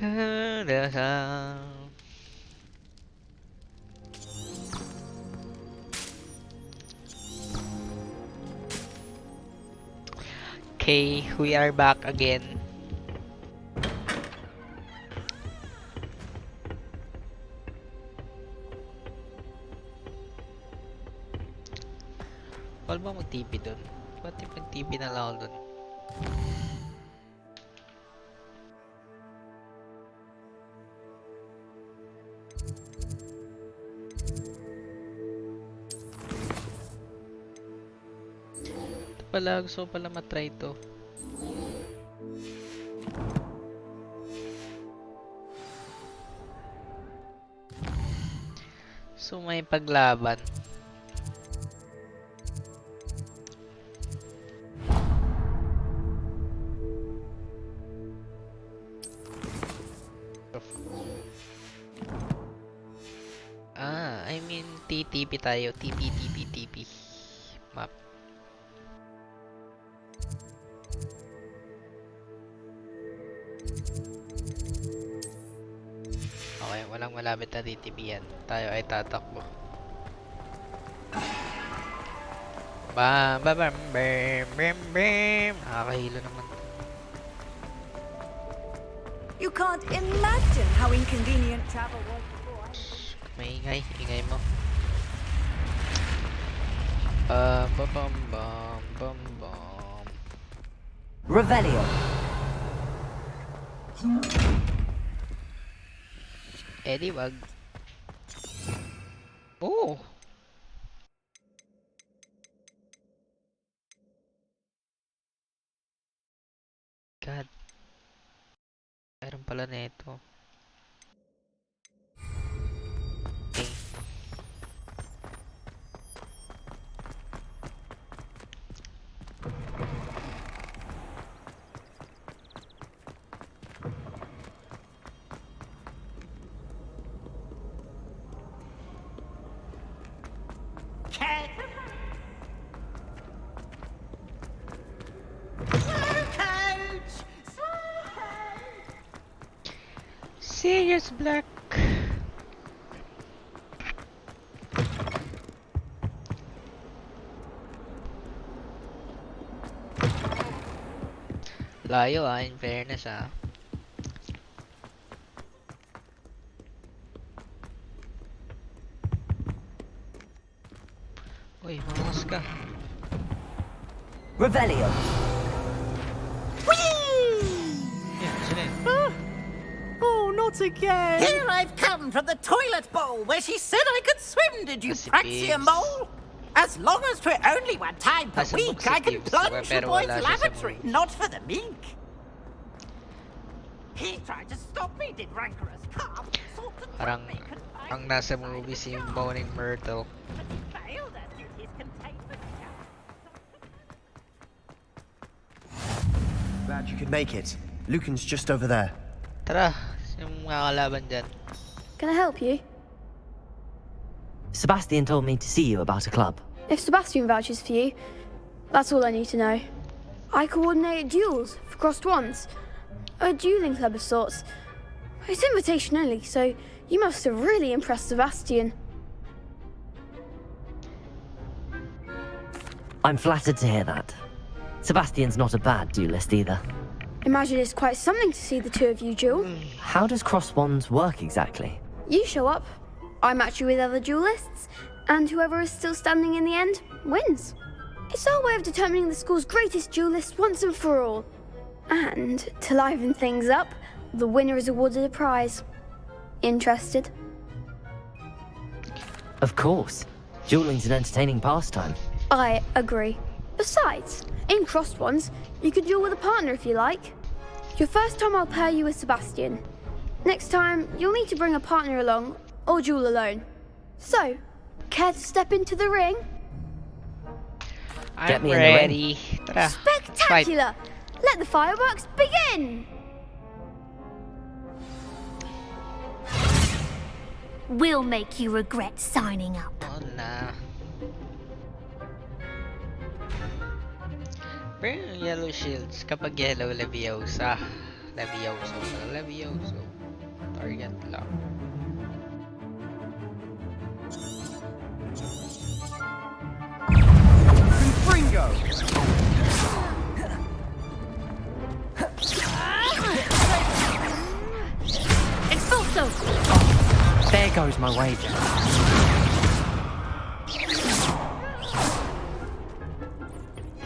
Okay, we are back again. Wala ba mag-TP dun? Ba't mag-TP na lang ako dun? Ito pala, gusto ko pala matry to. So may paglaban. I mean TTP tayo. TP map. Okay, walang malapit na TTP yan. Tayo ay tatakbo. Bam bam bam bam bam bam. Nakakahilo naman. You can't imagine how inconvenient travel was before. Maingay, ingay mo. Bam bam bam bam. Revelio. Eddie, wag. Oh! God. Meron pala na ito. Okay. Serious Black. Layo in fairness Uy, mamas ka. Revelio. Oh, not again! Here I've come from the toilet bowl where she said I could swim, did you Kasi praxia pigs. mole? As long as for only one time per Nasa week, book si I can pigs, plunge the pero boy's wala siya sa lavatory, movie. not for the mink. He tried to stop me, did rancorous calf. Sought to Parang trap me, confined ang nasa me movie by si the Moaning Myrtle. but he failed as did his containment cap. Glad you could make it. Lucan's just over there. Tara, yung mga kalaban dyan. Can I help you? Sebastian told me to see you about a club. If Sebastian vouches for you, that's all I need to know. I coordinate duels for crossed wands. A dueling club of sorts. It's invitation only, so you must have really impressed Sebastian. I'm flattered to hear that. Sebastian's not a bad duelist either. Imagine it's quite something to see the two of you duel. How does cross wands work exactly? You show up, I match you with other duelists, and whoever is still standing in the end wins. It's our way of determining the school's greatest duelist once and for all. And to liven things up, the winner is awarded a prize. Interested? Of course. Dueling's an entertaining pastime. I agree. Besides, in crossed ones, you could duel with a partner if you like. Your first time I'll pair you with Sebastian. Next time, you'll need to bring a partner along, or duel alone. So, care to step into the ring? Get I'm me in the ring. ready. Tara, fight. Spectacular! Let the fireworks begin! We'll make you regret signing up. Oo na. Pero yung yellow shields, kapag yellow, Leviosa. Levioso. Target lock. Confringo! Expulso! There goes my wager.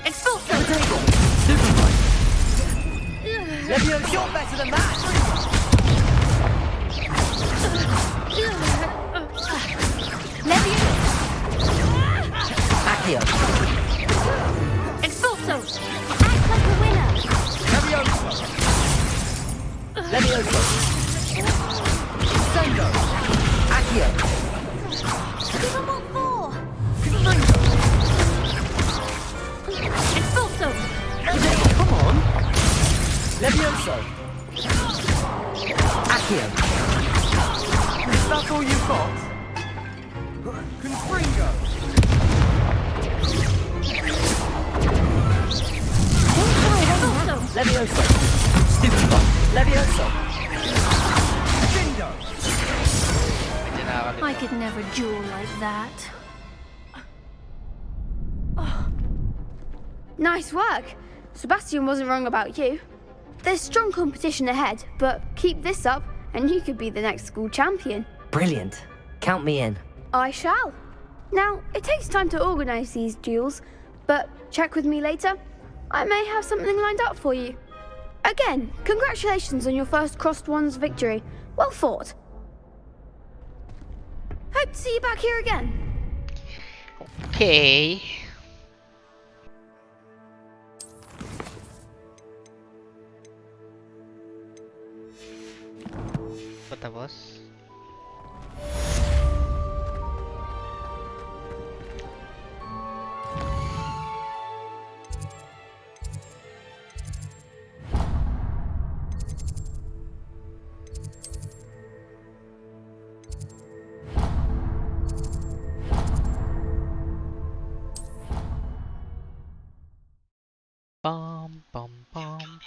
Expulso! Leviosa, you're better than that! Leviosa! Accio. Expulso! Act like a winner! Leviosa! Leviosa! Sendo! Accio! Give them all four! Confringo! Expulso! Come on! Leviosa! Accio! Is that all you've got? Confringo! Expulso! Leviosa! Stupido! Leviosa! Sendo! Medyo nakakalito. I could never duel like that. Nice work. Sebastian wasn't wrong about you. There's strong competition ahead, but keep this up and you could be the next school champion. Brilliant. Count me in. I shall. Now, it takes time to organise these duels, but check with me later. I may have something lined up for you. Again, congratulations on your first Crossed Wands victory. Well fought. Hope to see you back here again. Okay. Patapos. Bum bum bum.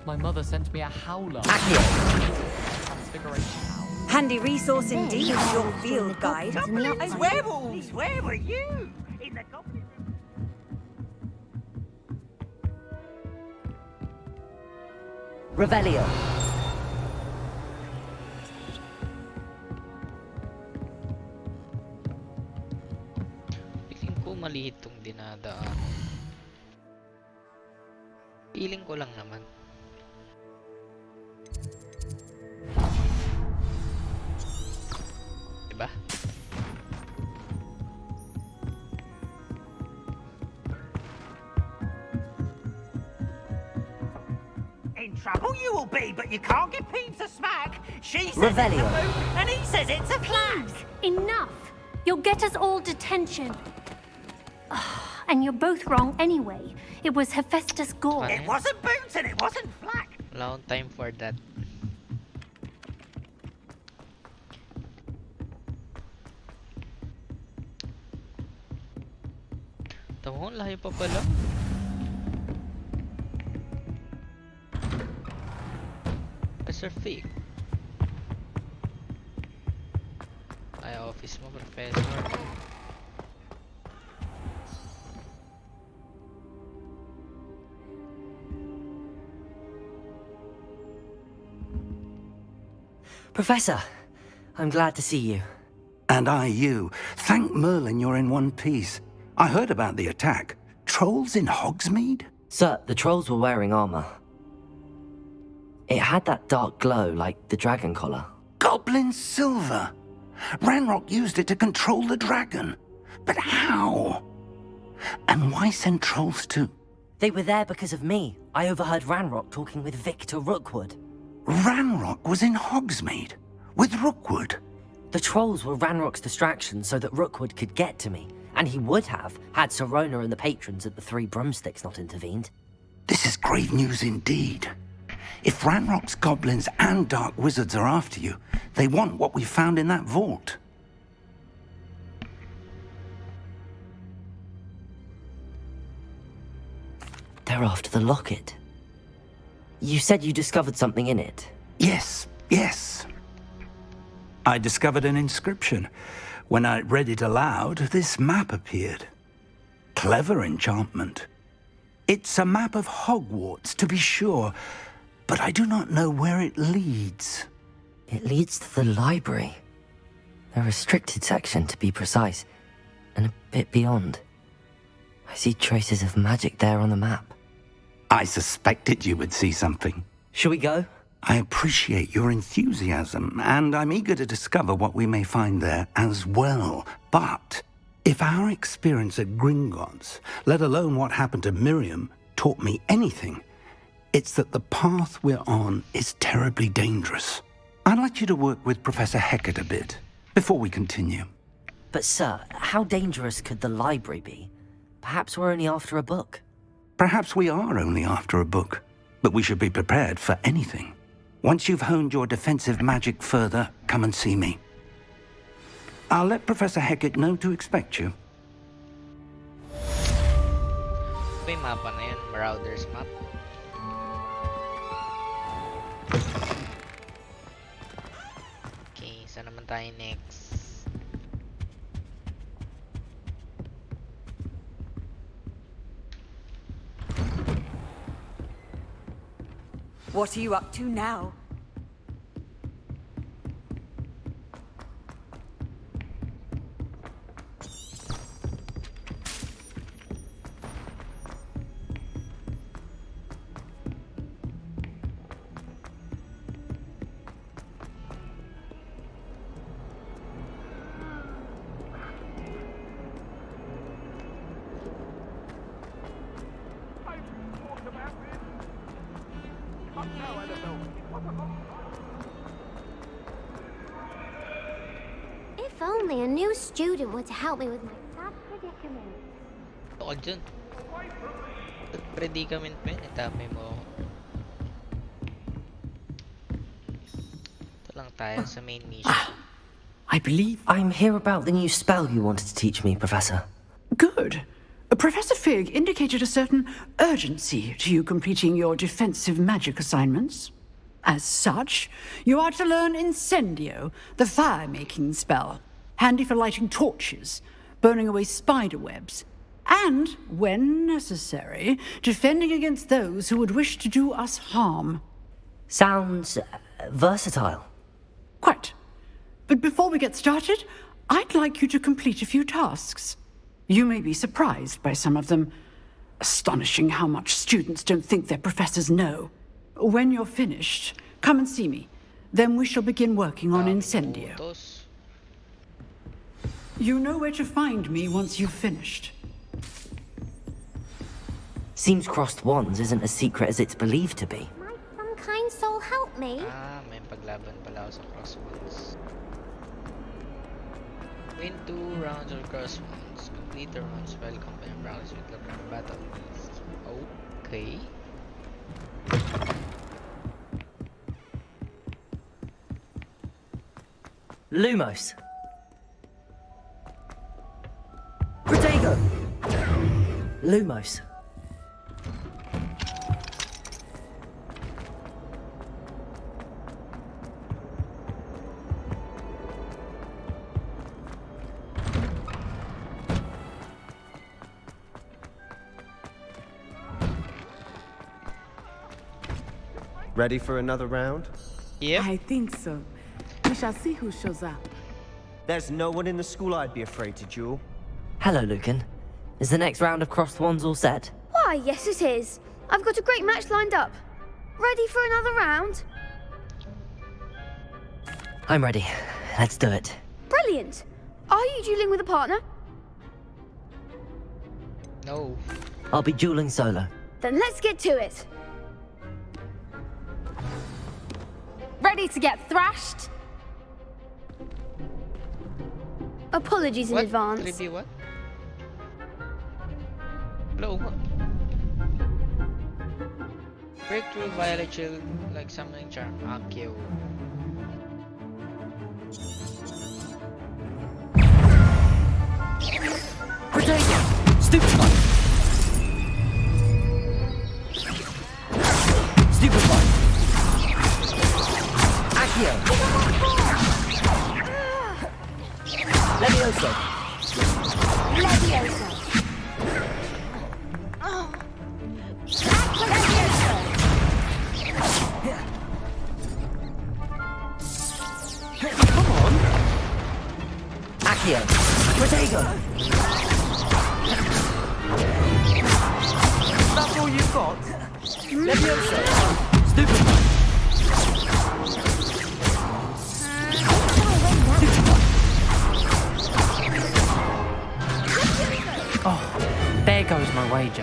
My mother sent me a howler. Accio. Transfiguration howl. Handy resource indeed, your field guide. As werewolves, where were you? In the goblin. Revelio. Feeling ko maliit tong dinadaan. Feeling ko lang naman. Diba? In trouble you will be, but you can't give Peeves a smack. She says Revelio. it's a boot, and he says it's a flag. Enough! You'll get us all detention. And you're both wrong anyway. It was Hephaestus Gore. Ano It wasn't boots and it wasn't flak. Wala akong time for that. Tama ko, layo pa pala. Professor Fig. Ay, office mo, Professor. Professor, I'm glad to see you. And I you. Thank Merlin you're in one piece. I heard about the attack. Trolls in Hogsmeade? Sir, the trolls were wearing armor. It had that dark glow like the dragon collar. Goblin silver! Ranrock used it to control the dragon. But how? And why send trolls too? They were there because of me. I overheard Ranrock talking with Victor Rookwood. Ranrock was in Hogsmeade? With Rookwood? The trolls were Ranrock's distraction so that Rookwood could get to me. And he would have, had Sirona and the patrons at the Three Broomsticks not intervened. This is grave news indeed. If Ranrock's goblins and dark wizards are after you, they want what we found in that vault. They're after the locket. You said you discovered something in it. Yes. I discovered an inscription. When I read it aloud, this map appeared. Clever enchantment. It's a map of Hogwarts, to be sure, but I do not know where it leads. It leads to the library. The restricted section, to be precise, and a bit beyond. I see traces of magic there on the map. I suspected you would see something. Shall we go? I appreciate your enthusiasm, and I'm eager to discover what we may find there as well. But if our experience at Gringotts, let alone what happened to Miriam, taught me anything, it's that the path we're on is terribly dangerous. I'd like you to work with Professor Hecat a bit before we continue. But sir, how dangerous could the library be? Perhaps we're only after a book. Perhaps we are only after a book, but we should be prepared for anything. Once you've honed your defensive magic further, come and see me. I'll let Professor Hecat know to expect you. May mapa na yun, Marauder's map. Okay, saan naman tayo next? What are you up to now? If only a new student were to help me with my sad predicament. Ako dyan. Predicament mo yun, itapay mo ako. Ito lang tayo sa main mission. I believe... I'm here about the new spell you wanted to teach me, Professor. Good. Professor Fig indicated a certain urgency to you completing your defensive magic assignments. As such, you are to learn Incendio, the fire-making spell, handy for lighting torches, burning away spider webs, and, when necessary, defending against those who would wish to do us harm. Sounds versatile. Quite. But before we get started, I'd like you to complete a few tasks. You may be surprised by some of them. Astonishing how much students don't think their professors know. When you're finished, come and see me. Then we shall begin working on Incendio. You know where to find me once you've finished. Seems crossed wands isn't as secret as it's believed to be. Might some kind soul help me? May paglaban pala ako sa crossbones. Win 2 rounds of crossbones. Complete the rounds while combining rounds with the battle beast. Okay. Lumos. Protego. Lumos. Ready for another round? Yep. I think so. We shall see who shows up. There's no one in the school I'd be afraid to duel. Hello, Lucan. Is the next round of Crossed Wands all set? Why, yes it is. I've got a great match lined up. Ready for another round? I'm ready. Let's do it. Brilliant. Are you dueling with a partner? No. I'll be dueling solo. Then let's get to it. Ready to get thrashed? Apologies in What? advance. 3B what? Hello, what? Breakthrough, Violet Shield, like summoning charm. Akio. Potato! Stupefy! Stupefy! Accio! Levioso! Levioso. Come on! Accio! Protego! That's all you've got? Levioso! Stupefy! Oh, there goes my wager.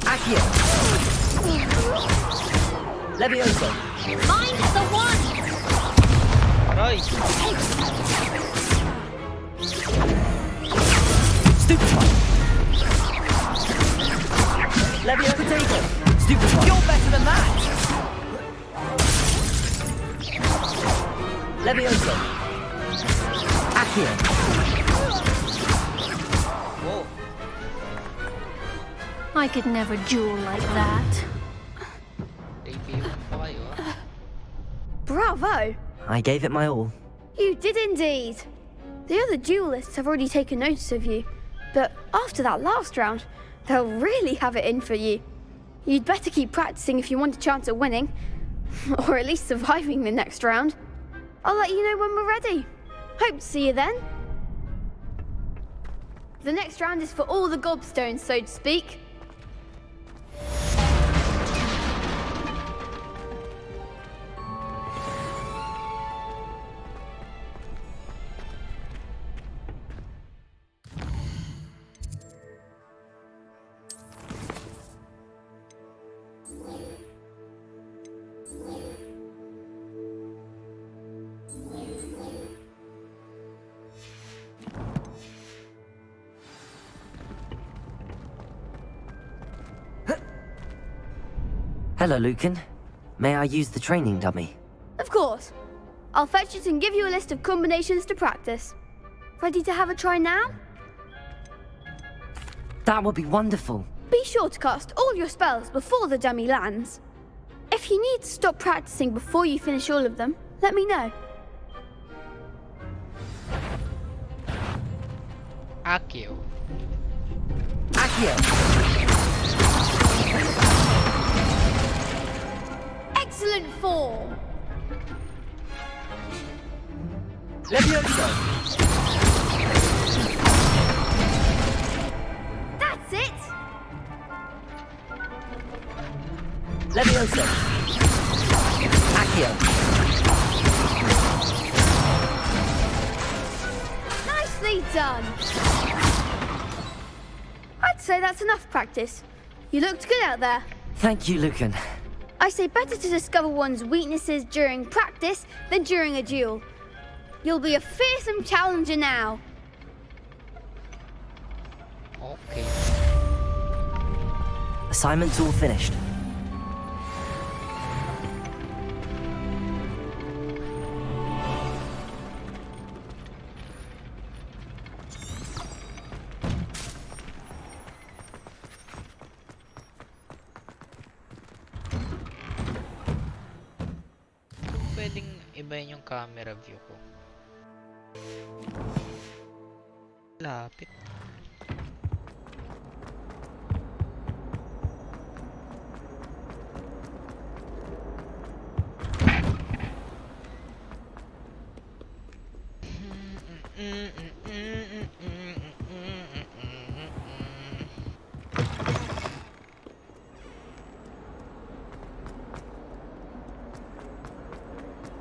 Accio! Levioso! Mine's the one! Right. Stupefy! Levio Potato! Stupefy! You're better than that! Levioso! Accio! Whoa. I could never duel like that. Debut pa kayo, ah. Bravo! I gave it my all. You did indeed. The other duelists have already taken notice of you, but after that last round, they'll really have it in for you. You'd better keep practicing if you want a chance at winning, or at least surviving the next round. I'll let you know when we're ready. Hope to see you then. The next round is for all the gobstones, so to speak. Hello, Lucan. May I use the training dummy? Of course. I'll fetch it and give you a list of combinations to practice. Ready to have a try now? That would be wonderful. Be sure to cast all your spells before the dummy lands. If you need to stop practicing before you finish all of them, let me know. Akio. Accio! Excellent form! Levioso! That's it! Levioso! Accio! Nicely done! I'd say that's enough practice. You looked good out there. Thank you, Lucan. I say better to discover one's weaknesses during practice than during a duel. You'll be a fearsome challenger now. Okay. Assignment's all finished. Pwedeng ibahin yung camera view ko. Lapit.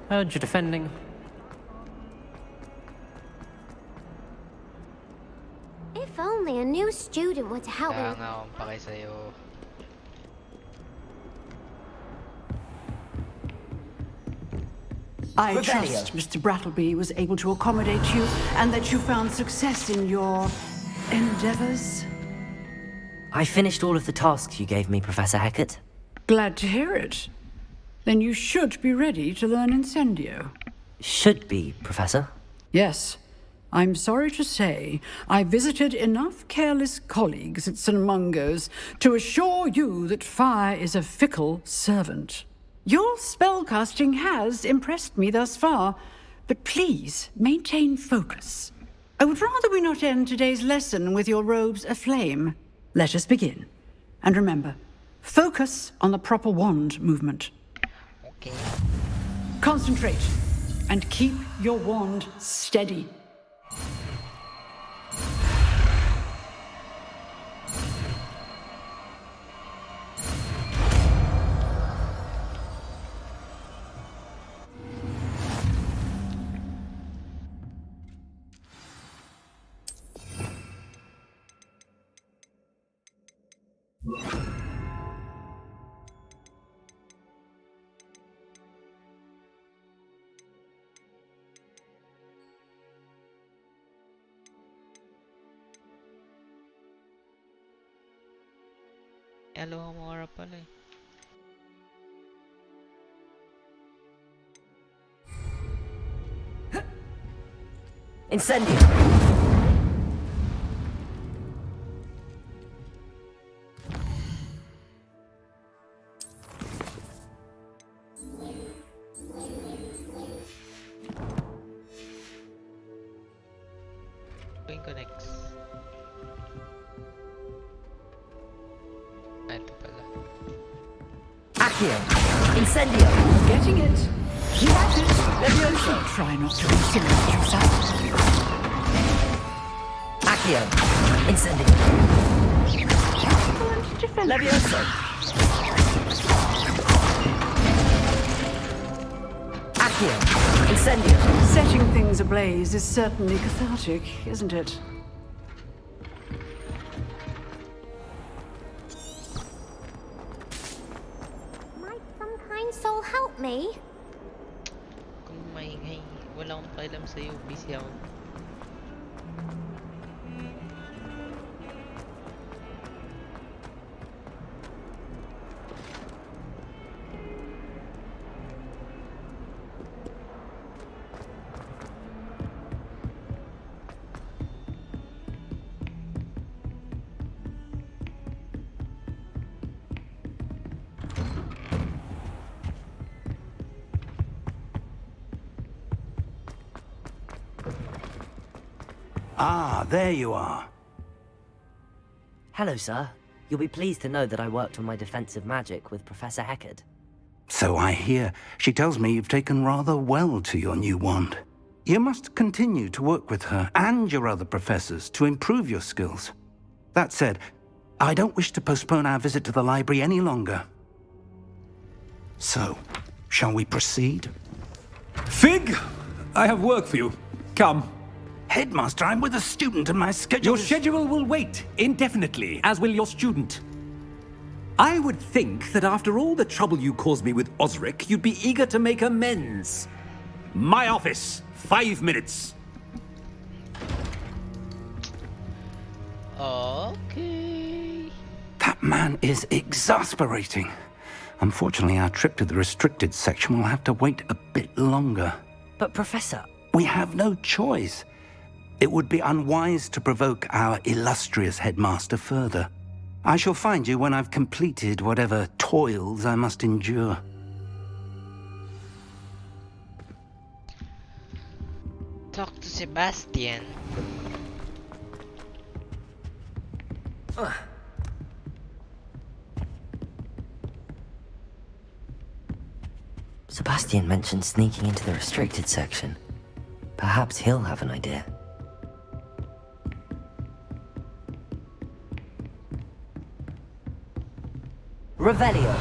Heard you defending. If only a new student were to help Kaya me. nga akong pake sa'yo. I trust Mr. Brattleby was able to accommodate you and that you found success in your endeavors. I finished all of the tasks you gave me, Professor Hecat. Glad to hear it. Then you should be ready to learn Incendio. Should be, Professor. Yes. I'm sorry to say, I visited enough careless colleagues at St. Mungo's to assure you that fire is a fickle servant. Your spellcasting has impressed me thus far, but please maintain focus. I would rather we not end today's lesson with your robes aflame. Let us begin. And remember, focus on the proper wand movement. Okay. Concentrate and keep your wand steady. Aloha Mora pala eh. Incendio! Going ko next. Ito pala. Accio! Incendio! Getting it. You got it. Levioso. Try not to incinerate yourself. Accio! Incendio! Excellent defense. Levioso! Accio! Incendio! Setting things ablaze is certainly cathartic, isn't it? Might some kind soul help me? Kung maingay, wala akong pakialam sa'yo. Busy ako. Ah, there you are. Hello, sir. You'll be pleased to know that I worked on my defensive magic with Professor Hecat. So I hear. She tells me you've taken rather well to your new wand. You must continue to work with her and your other professors to improve your skills. That said, I don't wish to postpone our visit to the library any longer. So, shall we proceed? Fig, I have work for you. Come. Headmaster, I'm with a student and my schedule Your schedule will wait indefinitely, as will your student. I would think that after all the trouble you caused me with Osric, you'd be eager to make amends. My office, 5 minutes. Okay. That man is exasperating. Unfortunately, our trip to the restricted section will have to wait a bit longer. But, Professor... We have no choice. It would be unwise to provoke our illustrious headmaster further. I shall find you when I've completed whatever toils I must endure. Talk to Sebastian. Sebastian mentioned sneaking into the restricted section. Perhaps he'll have an idea. Revelio.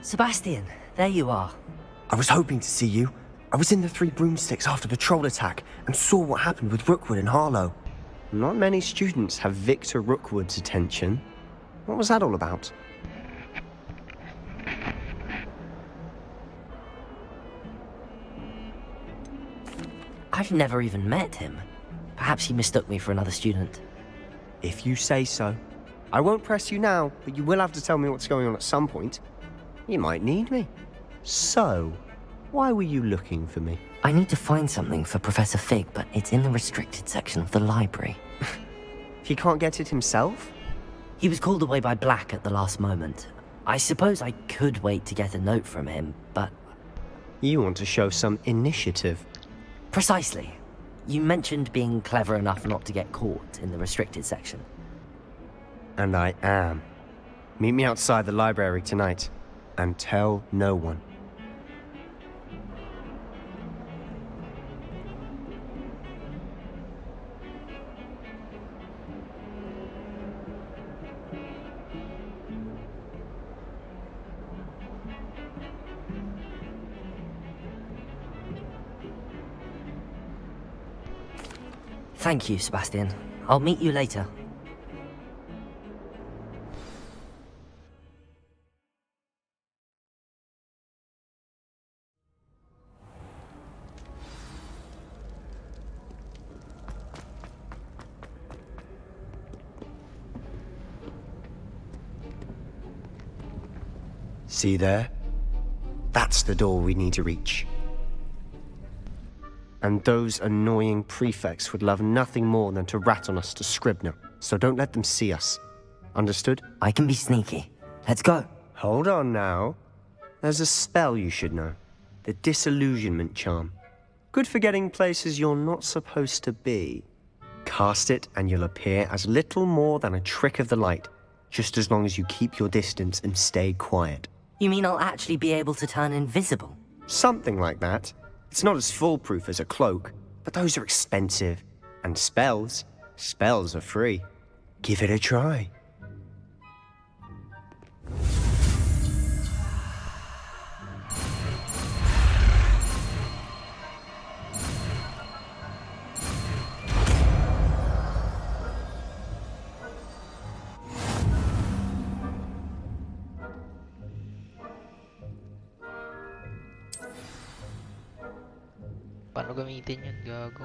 Sebastian, there you are. I was hoping to see you. I was in the Three Broomsticks after the troll attack and saw what happened with Rookwood and Harlow. Not many students have Victor Rookwood's attention. What was that all about? I've never even met him. Perhaps he mistook me for another student. If you say so. I won't press you now, but you will have to tell me what's going on at some point. You might need me. So, why were you looking for me? I need to find something for Professor Fig, but it's in the restricted section of the library. He can't get it himself? He was called away by Black at the last moment. I suppose I could wait to get a note from him, but... You want to show some initiative. Precisely. You mentioned being clever enough not to get caught in the restricted section. And I am. Meet me outside the library tonight, and tell no one. Thank you, Sebastian. I'll meet you later. See there? That's the door we need to reach. And those annoying prefects would love nothing more than to rat on us to Scribner, so don't let them see us. Understood? I can be sneaky. Let's go. Hold on now. There's a spell you should know. The Disillusionment Charm. Good for getting places you're not supposed to be. Cast it and you'll appear as little more than a trick of the light, just as long as you keep your distance and stay quiet. You mean I'll actually be able to turn invisible? Something like that. It's not as foolproof as a cloak, but those are expensive. And spells are free. Give it a try. Paano gamitin yun, gago?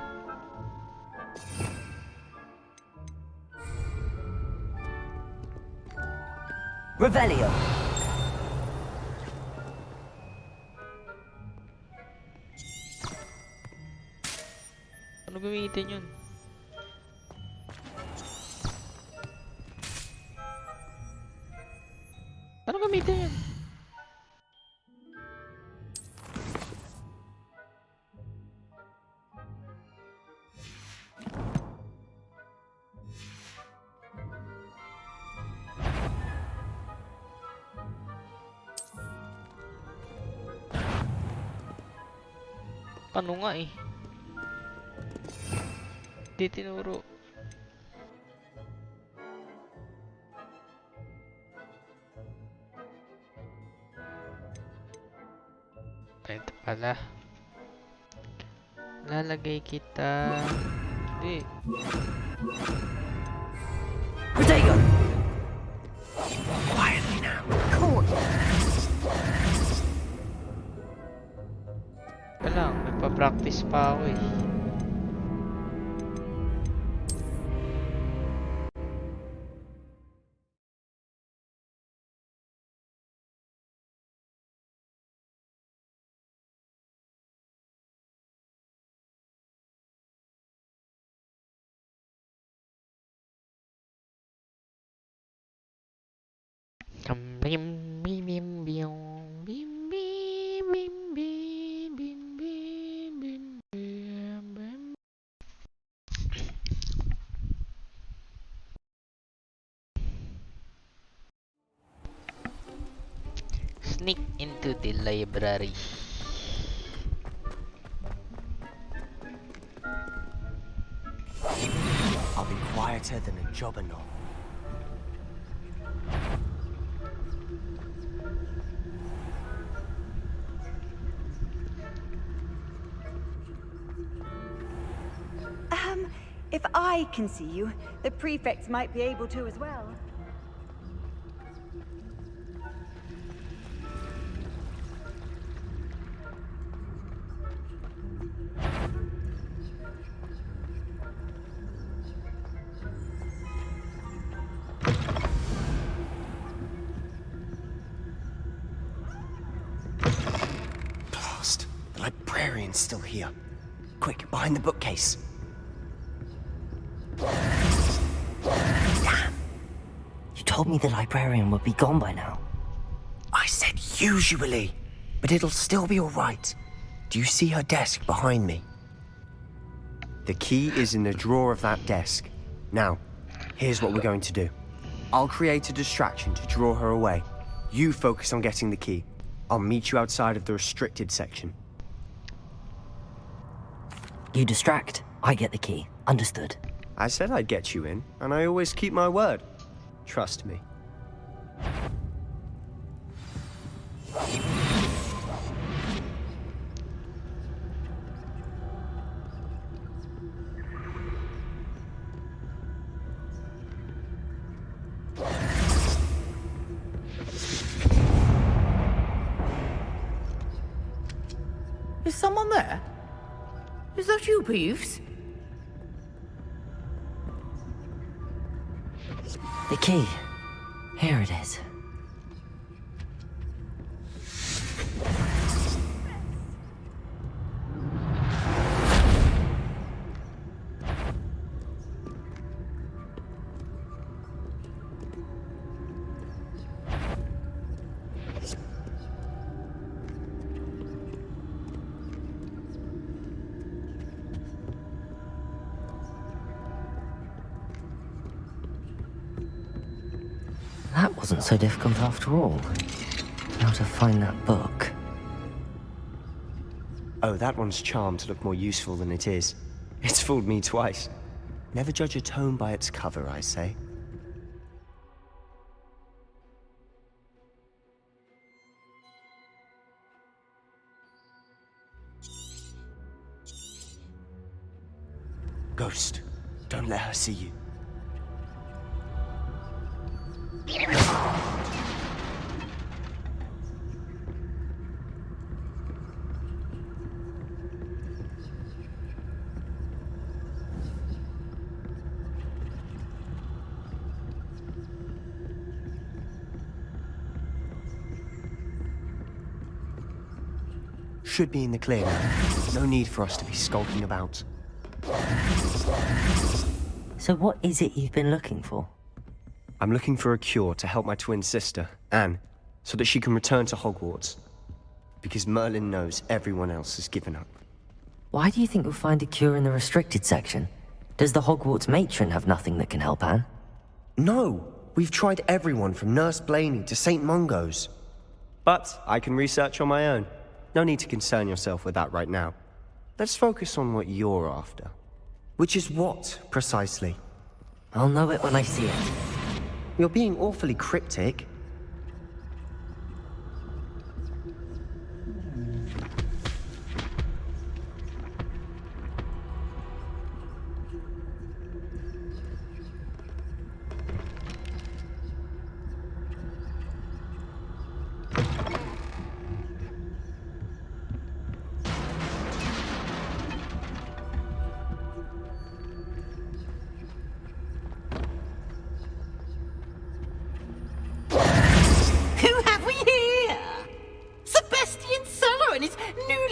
Revelio. Paano gamitin yun? Paano gamitin yun? Paano nga eh? Di tinuro. Ito pala. Lalagay kita. Hindi. Protego! Quietly now. Cool. Wala, may pa-practice pa ako eh. Bim bim bim bim bim bim bim bim bim bim bim bim bim. Sneak into the library. I'll be quieter than a jobberknoll. If I can see you, the prefects might be able to as well. Blast. The librarian's still here. Quick, behind the bookcase. Damn. You told me the librarian would be gone by now. I said usually, but it'll still be all right. Do you see her desk behind me? The key is in the drawer of that desk. Now, here's what we're going to do. I'll create a distraction to draw her away. You focus on getting the key. I'll meet you outside of the restricted section. You distract, I get the key. Understood. I said I'd get you in, and I always keep my word. Trust me. Is someone there? Is that you, Peeves? The key. Here it is. That wasn't so difficult after all. How to find that book. Oh, that one's charmed to look more useful than it is. It's fooled me twice. Never judge a tome by its cover, I say. Ghost, don't let her see you. Should be in the clear now. No need for us to be skulking about. So what is it you've been looking for? I'm looking for a cure to help my twin sister, Anne, so that she can return to Hogwarts. Because Merlin knows everyone else has given up. Why do you think you'll find a cure in the restricted section? Does the Hogwarts matron have nothing that can help Anne? No! We've tried everyone from Nurse Blaney to St. Mungo's. But I can research on my own. No need to concern yourself with that right now. Let's focus on what you're after. Which is what, precisely? I'll know it when I see it. You're being awfully cryptic.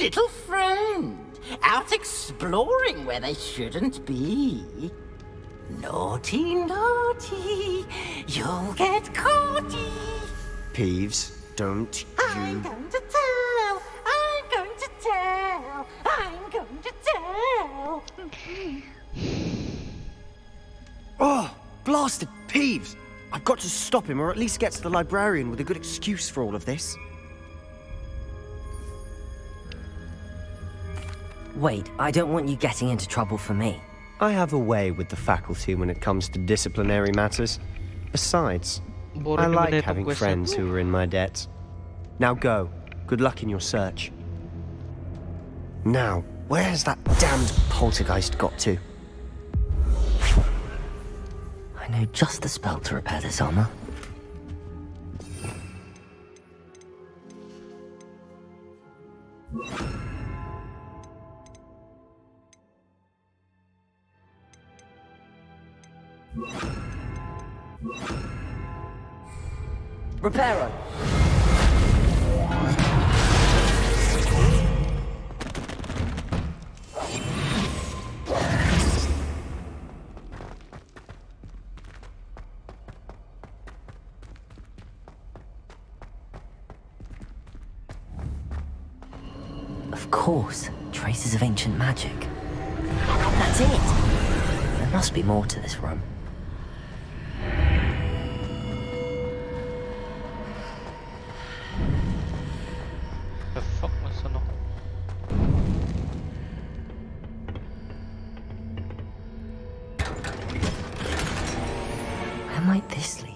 Little friend, out exploring where they shouldn't be. Naughty, naughty, you'll get caughty. Peeves, don't you... I'm going to tell, I'm going to tell, I'm going to tell. Oh, blasted Peeves! I've got to stop him, or at least get to the librarian with a good excuse for all of this. Wait, I don't want you getting into trouble for me. I have a way with the faculty when it comes to disciplinary matters. Besides, I like having friends who are in my debt. Now go. Good luck in your search. Now, where's that damned poltergeist got to? I know just the spell to repair this armor. Reparo! Of course, traces of ancient magic. That's it! There must be more to this room. The fuck was ano? Where might this lead?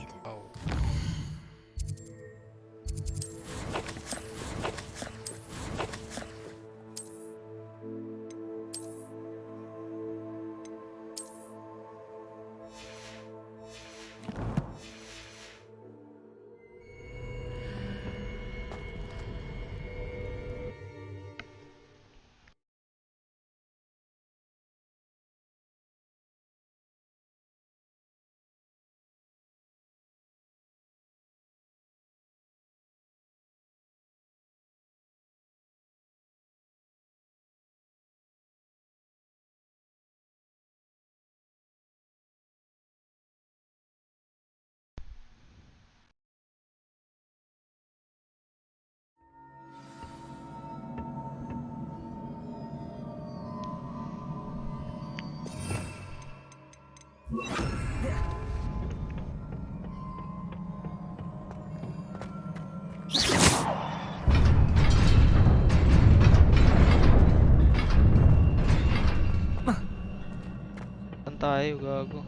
Saan tayo, gago?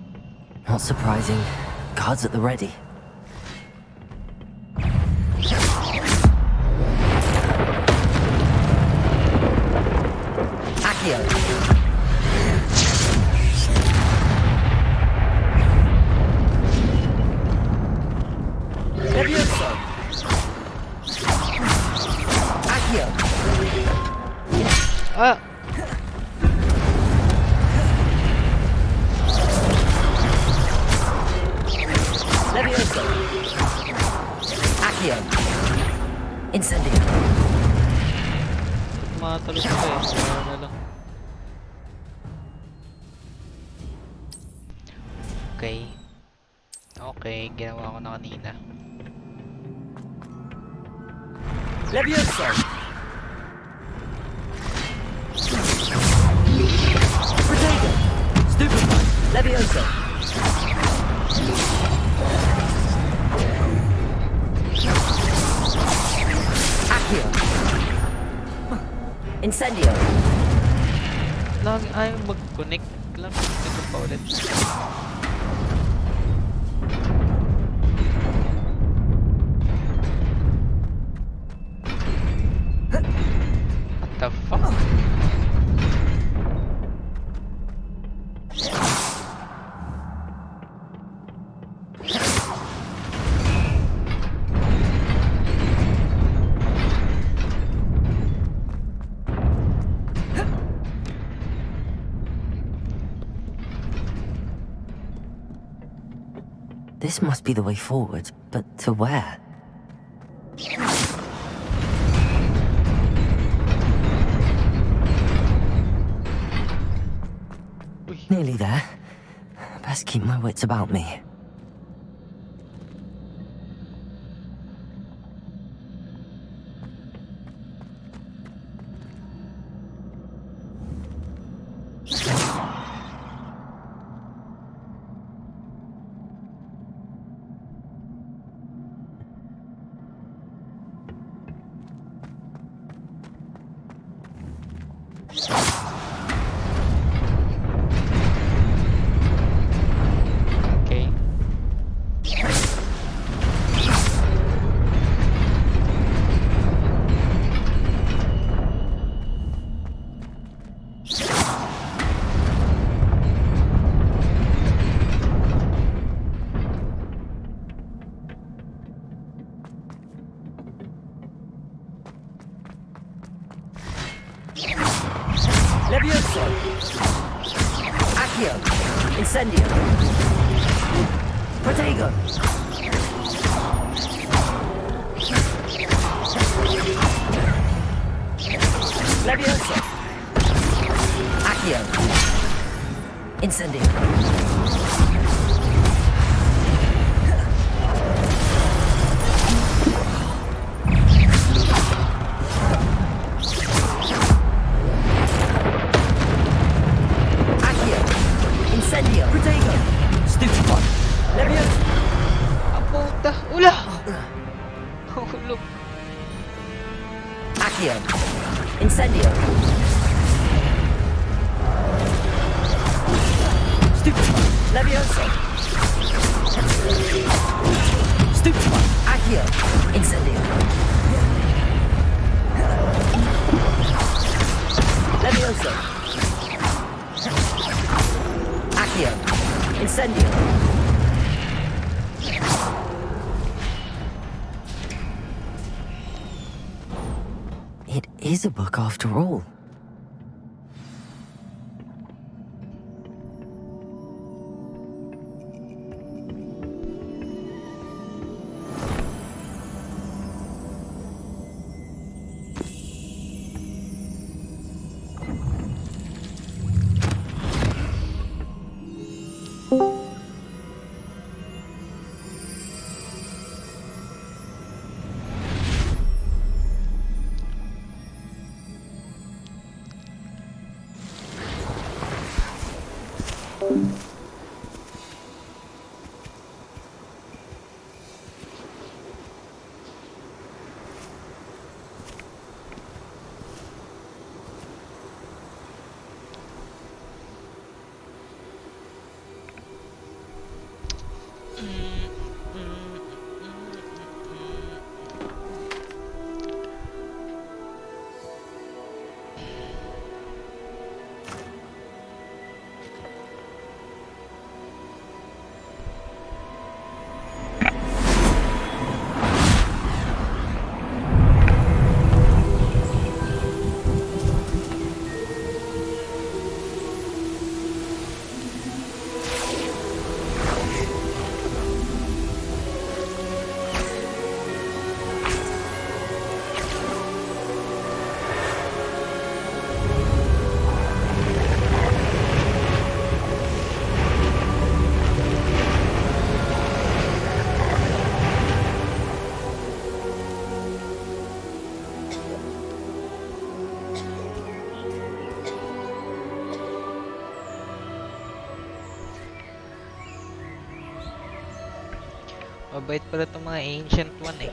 Not surprising. Guards at the ready. Accio! Levioso! Accio! Ah! Levioso! Accio! Incendio! Tumatalo ko eh. Wala na lang. Okay. Okay, ginawa ko na kanina. Levioso! Protego! Stupefy! Levioso! Accio! Incendio! Lagi ayaw mag-connect lang. Ito pa ulit. What the fuck? This must be the way forward, but to where? Nearly there. Best keep my wits about me. Okay. Levioso! Accio! Incendio! Protego! Levioso! Accio! Incendio! Incendio! Protego! Stupefy! Levioso! Ang puta! Ula! Hulog. Accio! Incendio! Stupefy! Levioso! Stupefy! Accio! Incendio! Levioso! Accio! Incendio! It is a book after all. Mabait pala itong mga ancient one eh.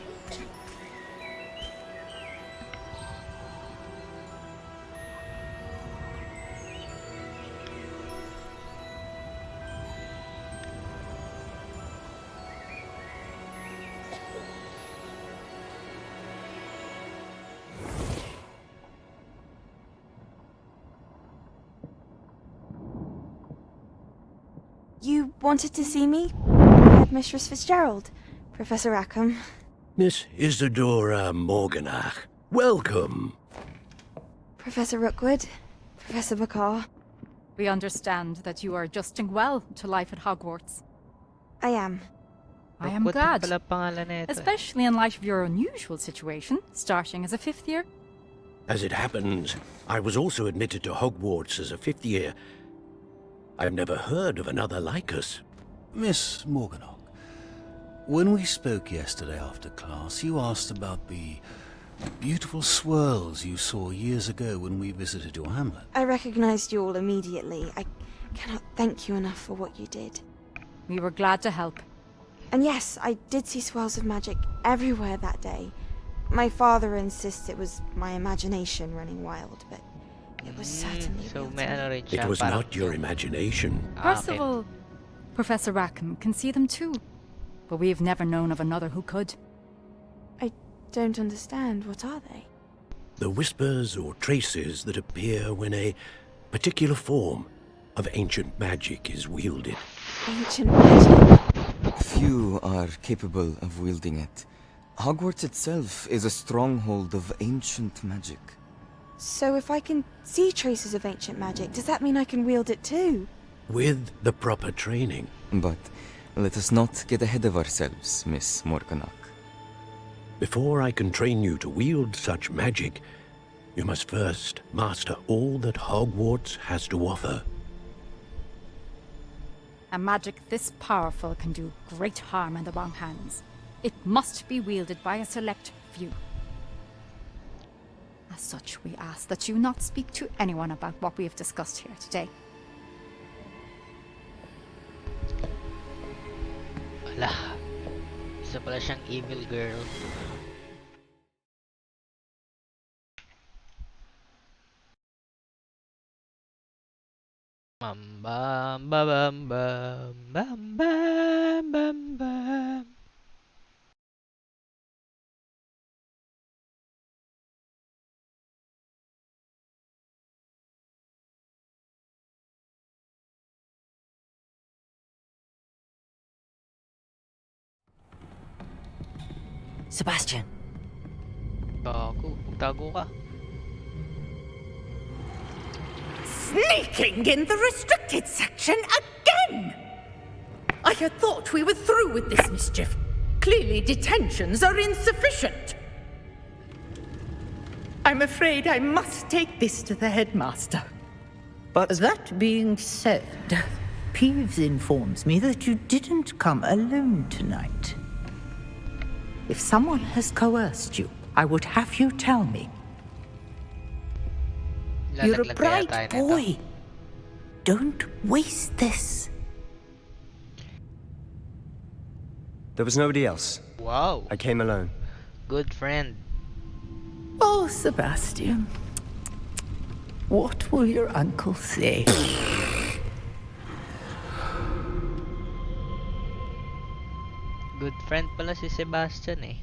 You wanted to see me? Mistress Fitzgerald, Professor Rackham. Miss Isadora Morganach, welcome. Professor Rookwood, Professor Bakar. We understand that you are adjusting well to life at Hogwarts. I am. I am glad, especially in light of your unusual situation, starting as a 5th year. As it happens, I was also admitted to Hogwarts as a 5th year. I've never heard of another like us. Miss Morganach, when we spoke yesterday after class, you asked about the beautiful swirls you saw years ago when we visited your hamlet. I recognized you all immediately. I cannot thank you enough for what you did. We were glad to help. And yes, I did see swirls of magic everywhere that day. My father insists it was my imagination running wild, but it was certainly real. It was not your imagination. Percival, Professor Rackham can see them too, but we've never known of another who could. I don't understand. What are they? The whispers or traces that appear when a particular form of ancient magic is wielded. Ancient magic? Few are capable of wielding it. Hogwarts itself is a stronghold of ancient magic. So if I can see traces of ancient magic, does that mean I can wield it too? With the proper training. But let us not get ahead of ourselves, Miss Morganach. Before I can train you to wield such magic, you must first master all that Hogwarts has to offer. A magic this powerful can do great harm in the wrong hands. It must be wielded by a select few. As such, we ask that you not speak to anyone about what we have discussed here today. Wala. Isa pala siyang evil girl. Bam bam bam bam bam bam bam bam. Sebastian. Tago ka. Sneaking in the restricted section again! I had thought we were through with this mischief. Clearly detentions are insufficient. I'm afraid I must take this to the headmaster. But that being said, Peeves informs me that you didn't come alone tonight. If someone has coerced you, I would have you tell me. You're a bright boy. Don't waste this. There was nobody else. Wow. I came alone. Good friend. Oh, Sebastian. What will your uncle say? Good friend pala si Sebastian eh.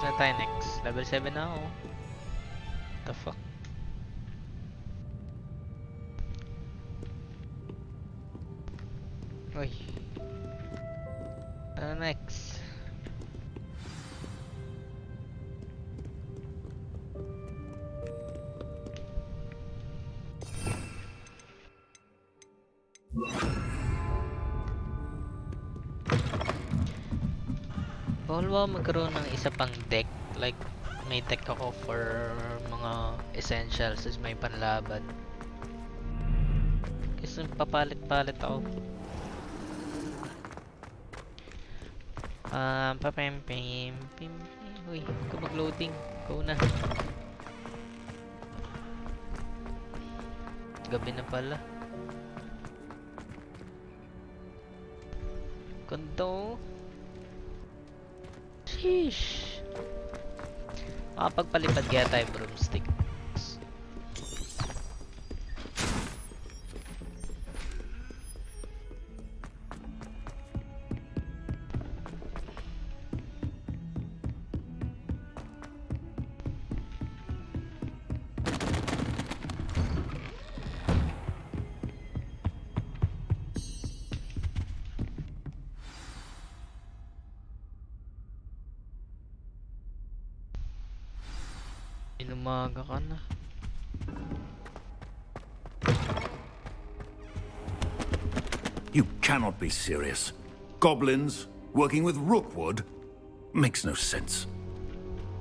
Saan tayo next? Level 7 na ako. What the fuck? Uy. Ano next? Bawal ba magkaroon ng isa pang deck? Like, may deck ako for mga essentials as may panlaban. Kasi papalit-palit ako. Papem-pem. Uy, huwag ka mag-loading. Go na. Gabi na pala. Kondo. Sheesh. Makapagpalipad kaya tayo broomstick. Inumaga ka na. You cannot be serious. Goblins working with Rookwood makes no sense.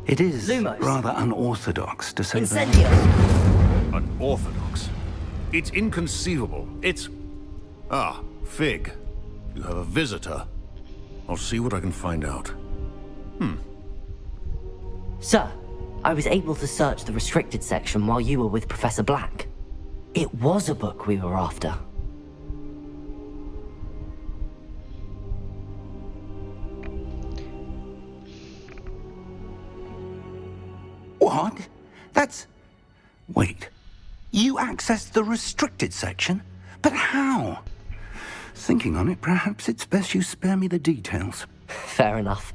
It is Lumos. rather unorthodox, to say the least. Incendios! Unorthodox? It's inconceivable. It's... Ah, Fig. You have a visitor. I'll see what I can find out. Sir, I was able to search the restricted section while you were with Professor Black. It was a book we were after. What? That's... Wait. You accessed the restricted section? But how? Thinking on it, perhaps it's best you spare me the details. Fair enough.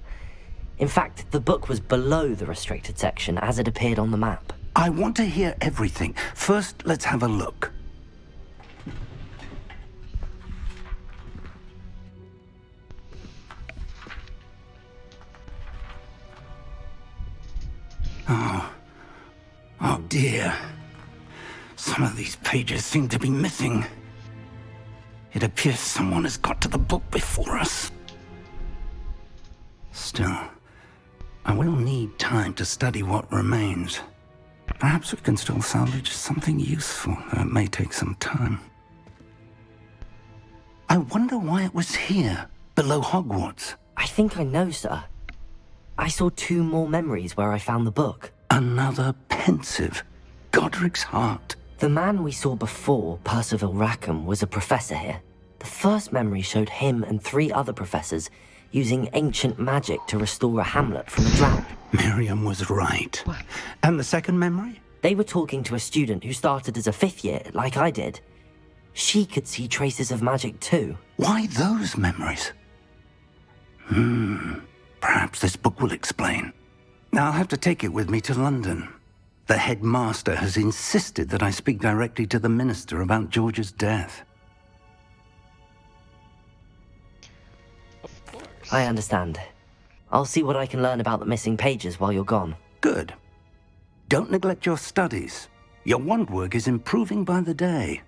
In fact, the book was below the restricted section as it appeared on the map. I want to hear everything. First, let's have a look. Some of these pages seem to be missing. It appears someone has got to the book before us. Still, I will need time to study what remains. Perhaps we can still salvage something useful, though it may take some time. I wonder why it was here, below Hogwarts. I think I know, sir. I saw 2 more memories where I found the book. Another pensive Godric's heart. The man we saw before, Percival Rackham, was a professor here. The first memory showed him and 3 other professors using ancient magic to restore a hamlet from a drought. Miriam was right. And the second memory? They were talking to a student who started as a 5th year, like I did. She could see traces of magic too. Why those memories? Perhaps this book will explain. Now I'll have to take it with me to London. The headmaster has insisted that I speak directly to the minister about George's death. Of course. I understand. I'll see what I can learn about the missing pages while you're gone. Good. Don't neglect your studies. Your wand work is improving by the day.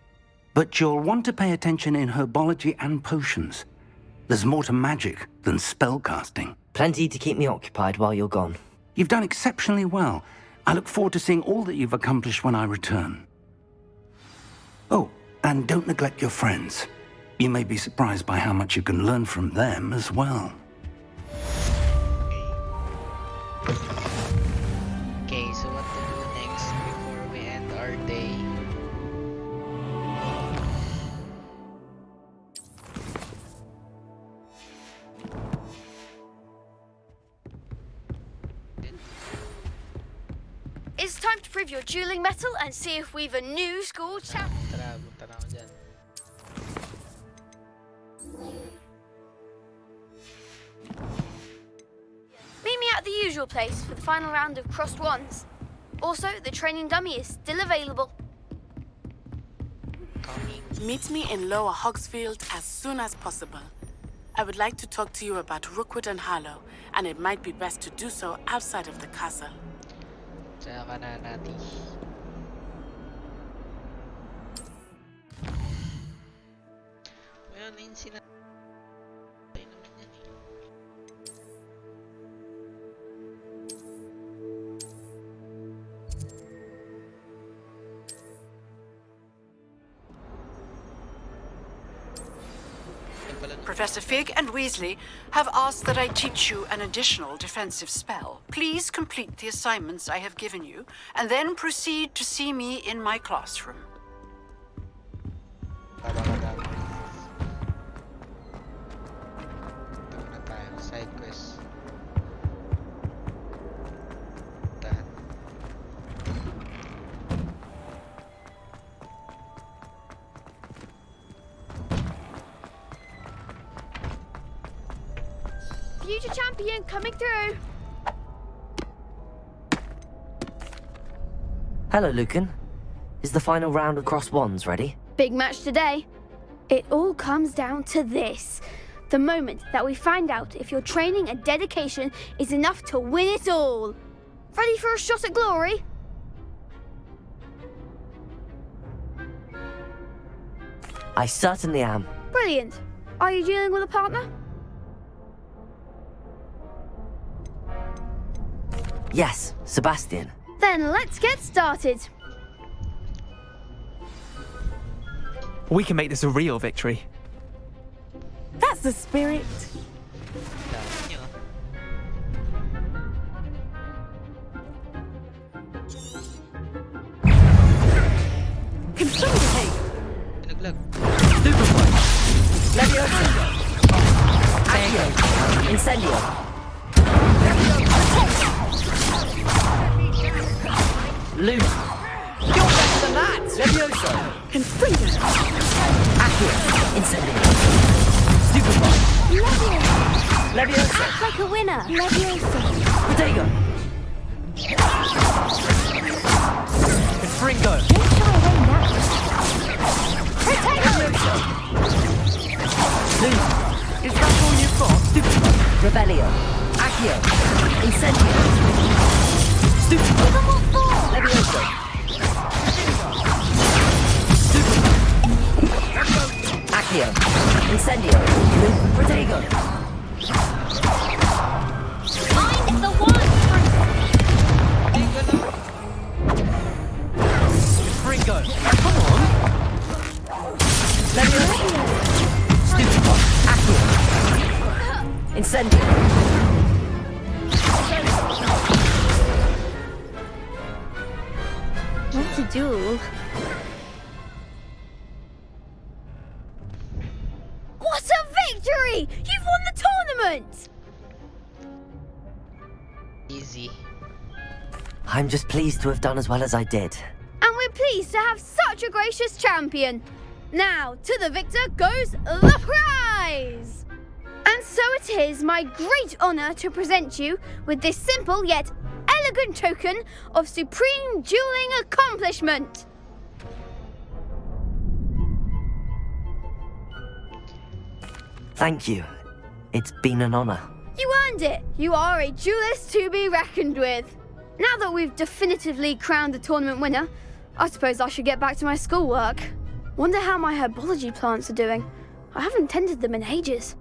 But you'll want to pay attention in herbology and potions. There's more to magic than spellcasting. Plenty to keep me occupied while you're gone. You've done exceptionally well. I look forward to seeing all that you've accomplished when I return. Oh, and don't neglect your friends. You may be surprised by how much you can learn from them as well. Okay, so what to do next before we end our day? It's time to prove your dueling mettle and see if we've a new school champ. Punta na ako dyan. Meet me at the usual place for the final round of crossed wands. Also, the training dummy is still available. Meet me in Lower Hogsfield as soon as possible. I would like to talk to you about Rookwood and Harlow, and it might be best to do so outside of the castle. Tsaka na natin. Well, yun sila. Professor Fig and Weasley have asked that I teach you an additional defensive spell. Please complete the assignments I have given you, and then proceed to see me in my classroom. Side quest. Future champion coming through. Hello, Lucan. Is the final round of crossed wands ready? Big match today. It all comes down to this. The moment that we find out if your training and dedication is enough to win it all. Ready for a shot at glory? I certainly am. Brilliant. Are you dealing with a partner? Yes, Sebastian. Then let's get started. We can make this a real victory. That's the spirit. Consolidate! Superfly! Leviosa! Accio! Incendio! Loom! You're better than that! Leviosa! Confringo! Accio! Incendio! Superfly! Leviosa! Act like a winner. Leviosa. Protego! Confringo! Don't shy away now. Leviosa! Loom! Is that all you've got? Superfly! Rebellio! Accio! Incendio! Stupid! Give them what for. Leviosa! Accio. Incendio. Protego. Find the one! Ringo, come on! Leviosa. Stupido. Accio. Incendio. What's a duel? What a victory! You've won the tournament! Easy. I'm just pleased to have done as well as I did. And we're pleased to have such a gracious champion. Now, to the victor goes the prize! And so it is my great honour to present you with this simple yet elegant token of supreme dueling accomplishment. Thank you. It's been an honor. You earned it. You are a duelist to be reckoned with. Now that we've definitively crowned the tournament winner, I suppose I should get back to my schoolwork. Wonder how my herbology plants are doing. I haven't tended them in ages.